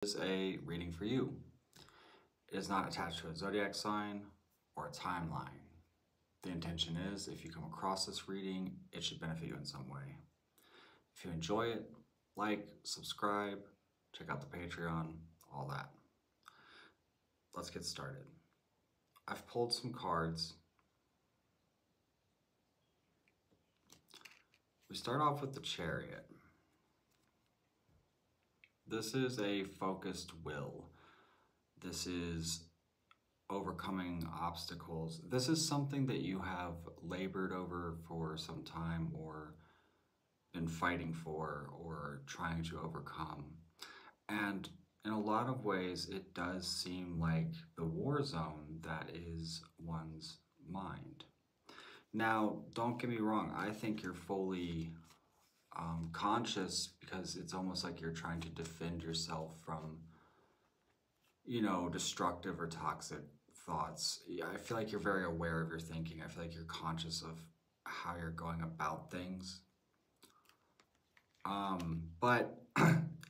Is a reading for you. It is not attached to a zodiac sign or a timeline. The intention is, if you come across this reading, it should benefit you in some way. If you enjoy it, like, subscribe, check out the Patreon, all that. Let's get started. I've pulled some cards. We start off with the Chariot. This is a focused will. This is overcoming obstacles. This is something that you have labored over for some time or been fighting for or trying to overcome. And in a lot of ways, it does seem like the war zone that is one's mind. Now, don't get me wrong. I think you're fully conscious, because it's almost like you're trying to defend yourself from, you know, destructive or toxic thoughts. I feel like you're very aware of your thinking. I feel like you're conscious of how you're going about things. But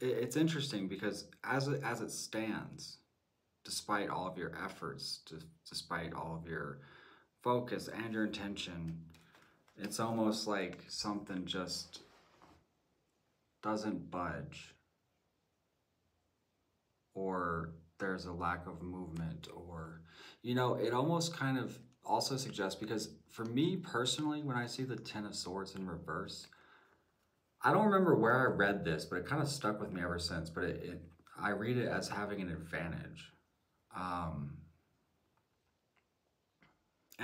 it's interesting because as it stands, despite all of your efforts, despite all of your focus and your intention, it's almost like something just doesn't budge, or there's a lack of movement, or, you know, it almost kind of also suggests, because for me personally, when I see the Ten of Swords in reverse, I don't remember where I read this, but it kind of stuck with me ever since, but I read it as having an advantage. And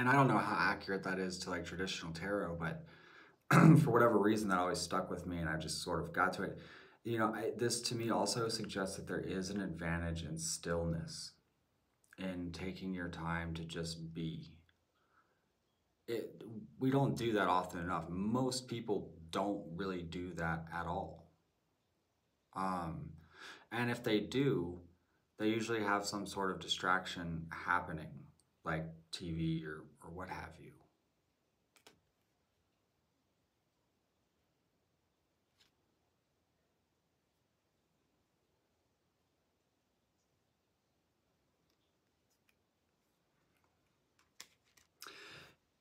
I don't know how accurate that is to like traditional tarot, but for whatever reason, that always stuck with me, and I just sort of got to it. You know, this to me also suggests that there is an advantage in stillness, in taking your time to just be. We don't do that often enough. Most people don't really do that at all. And if they do, they usually have some sort of distraction happening, like TV or what have you.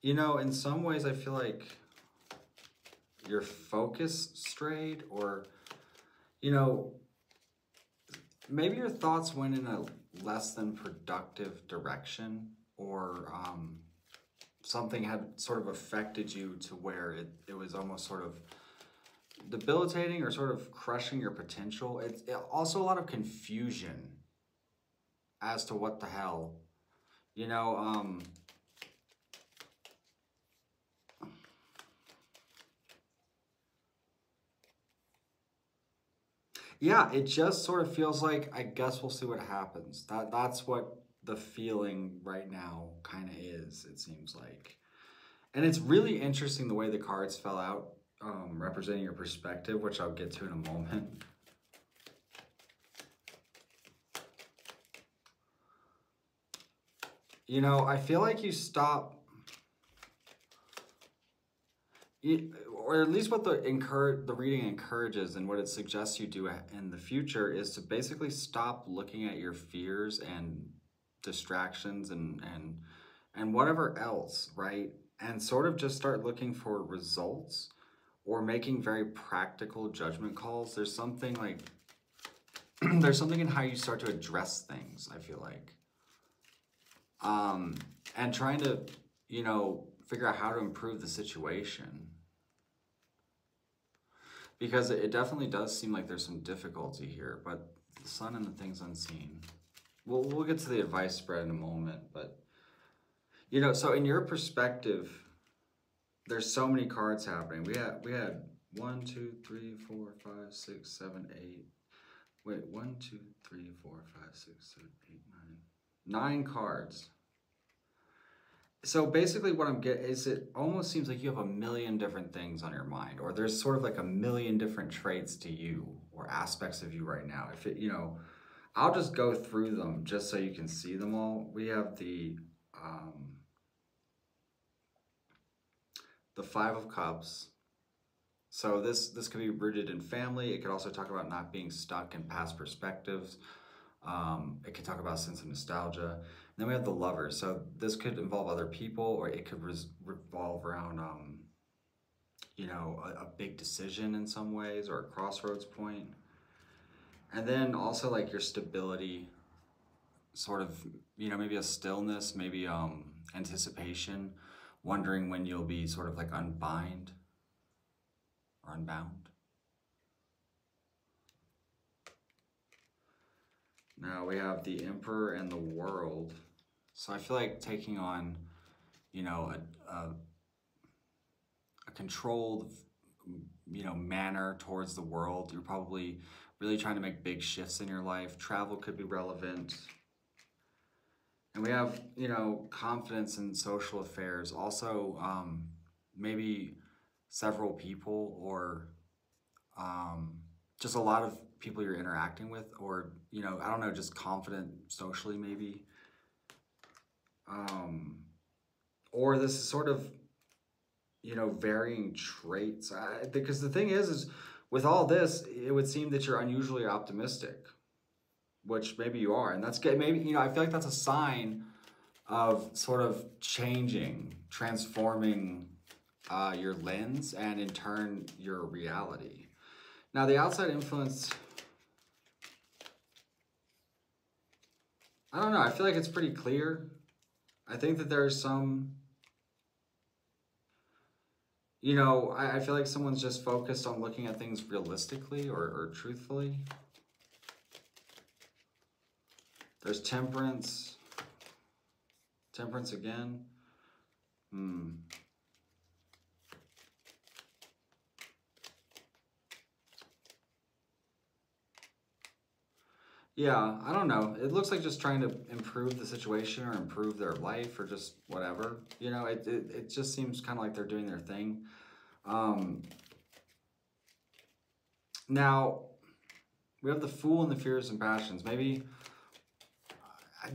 You know, in some ways, I feel like your focus strayed, or, you know, maybe your thoughts went in a less than productive direction, or something had sort of affected you to where it was almost sort of debilitating or sort of crushing your potential. It's also a lot of confusion as to what the hell, you know, yeah, it just sort of feels like, I guess we'll see what happens. That's what the feeling right now kind of is, it seems like. And it's really interesting the way the cards fell out, representing your perspective, which I'll get to in a moment. You know, I feel like you stop, or at least what the reading encourages and what it suggests you do in the future, is to basically stop looking at your fears and distractions and whatever else, right? And sort of just start looking for results, or making very practical judgment calls. There's something like, there's something in how you start to address things, I feel like. And trying to, you know, figure out how to improve the situation. Because it definitely does seem like there's some difficulty here, but the Sun and the things unseen. We'll get to the advice spread in a moment, but, you know, so in your perspective, there's so many cards happening. We had 1, 2, 3, 4, 5, 6, 7, 8. Wait, 1, 2, 3, 4, 5, 6, 7, 8, 9. 9 cards. So basically what I'm getting is, it almost seems like you have a million different things on your mind, or there's sort of like a million different traits to you or aspects of you right now. If it, you know, I'll just go through them just so you can see them all. We have the 5 of Cups, So this could be rooted in family. It could also talk about not being stuck in past perspectives. It could talk about a sense of nostalgia. And then we have the Lovers. So this could involve other people, or it could revolve around, you know, a big decision in some ways, or a crossroads point. And then also like your stability, sort of, you know, maybe a stillness, maybe anticipation, wondering when you'll be sort of like unbind or unbound. Now we have the Emperor and the World. So I feel like taking on, you know, a controlled, you know, manner towards the world. You're probably really trying to make big shifts in your life. Travel could be relevant. And we have, you know, confidence in social affairs. Also, maybe several people, or just a lot of people you're interacting with, or, you know, I don't know, just confident socially maybe. Or this is sort of, you know, varying traits. Because the thing is with all this, it would seem that you're unusually optimistic, which maybe you are. And that's good. Maybe, you know, I feel like that's a sign of sort of changing, transforming your lens, and in turn, your reality. Now, the outside influence, I don't know. I feel like it's pretty clear. I think that there's some, you know, I feel like someone's just focused on looking at things realistically, or truthfully. There's Temperance. Temperance again. Yeah, I don't know. It looks like just trying to improve the situation, or improve their life, or just whatever. You know, it just seems kind of like they're doing their thing. Now, we have the Fool and the Fears and Passions. Maybe,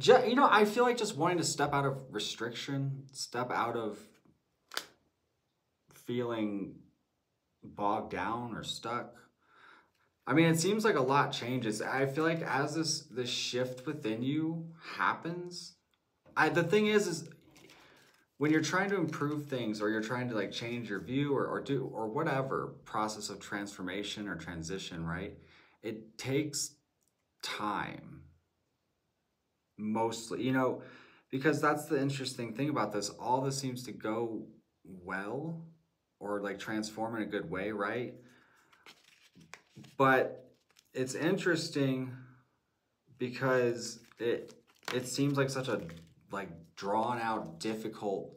you know, I feel like just wanting to step out of restriction, step out of feeling bogged down or stuck. I mean, it seems like a lot changes. I feel like as this shift within you happens, the thing is when you're trying to improve things, or you're trying to like change your view, or do, or whatever process of transformation or transition, right? It takes time, mostly, you know, because that's the interesting thing about this. All this seems to go well, or like transform in a good way, right? But it's interesting because it seems like such a like drawn out, difficult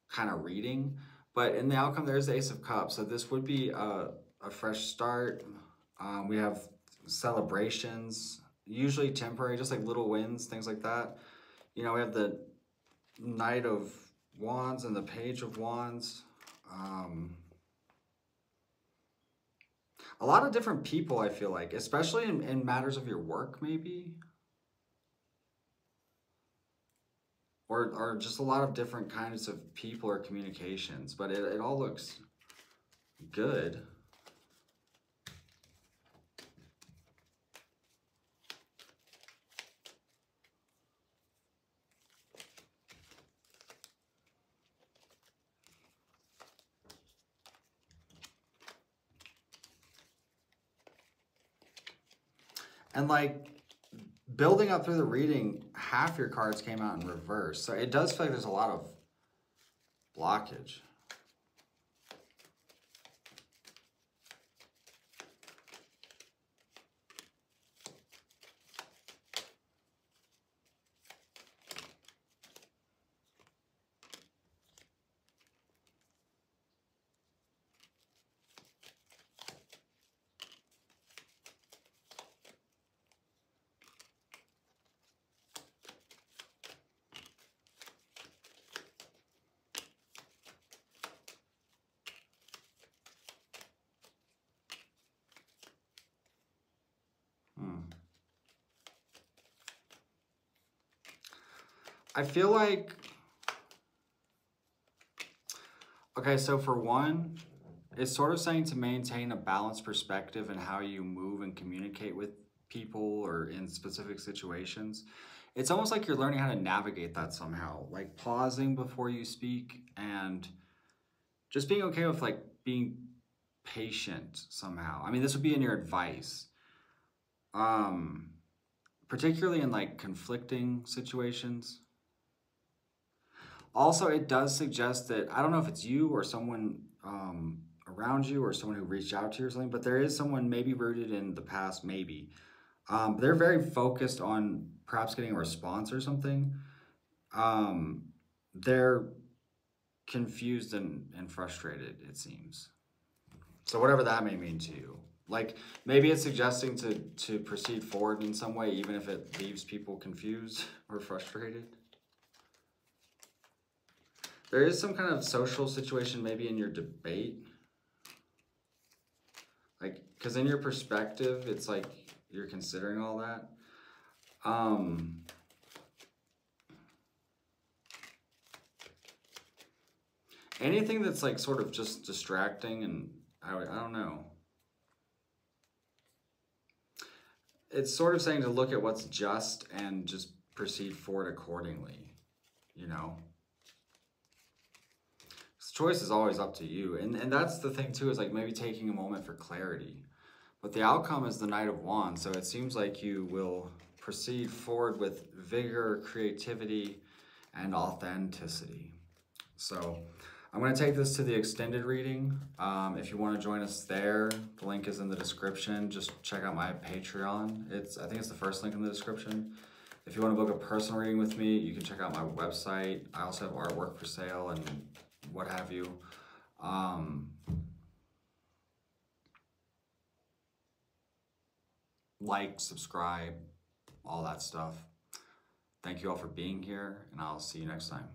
kind of reading. But in the outcome, there's the Ace of Cups. So this would be a fresh start. We have celebrations, usually temporary, just like little wins, things like that. You know, we have the Knight of Wands and the Page of Wands. A lot of different people, I feel like, especially in matters of your work, maybe. Or just a lot of different kinds of people or communications. But it all looks good. And like building up through the reading, half your cards came out in reverse. So it does feel like there's a lot of blockage. I feel like, okay, so for one, It's sort of saying to maintain a balanced perspective in how you move and communicate with people or in specific situations. It's almost like you're learning how to navigate that somehow, like pausing before you speak and just being okay with like being patient somehow. I mean, this would be in your advice. Particularly in like conflicting situations. Also, it does suggest that, I don't know if it's you or someone around you or someone who reached out to you or something, but there is someone maybe rooted in the past, maybe. They're very focused on perhaps getting a response or something. They're confused and frustrated, it seems. So whatever that may mean to you. Like, maybe it's suggesting to proceed forward in some way, even if it leaves people confused or frustrated. There is some kind of social situation maybe in your debate. Like, because in your perspective, it's like you're considering all that. Anything that's like sort of just distracting and I don't know. It's sort of saying to look at what's just and just proceed forward accordingly, you know? This choice is always up to you. And that's the thing too, is like maybe taking a moment for clarity. But the outcome is the Knight of Wands, so it seems like you will proceed forward with vigor, creativity, and authenticity. So I'm going to take this to the extended reading. If you want to join us there, the link is in the description. Just check out my Patreon. I think it's the first link in the description. If you want to book a personal reading with me, you can check out my website. I also have artwork for sale and what have you. Like, subscribe, all that stuff. Thank you all for being here, and I'll see you next time.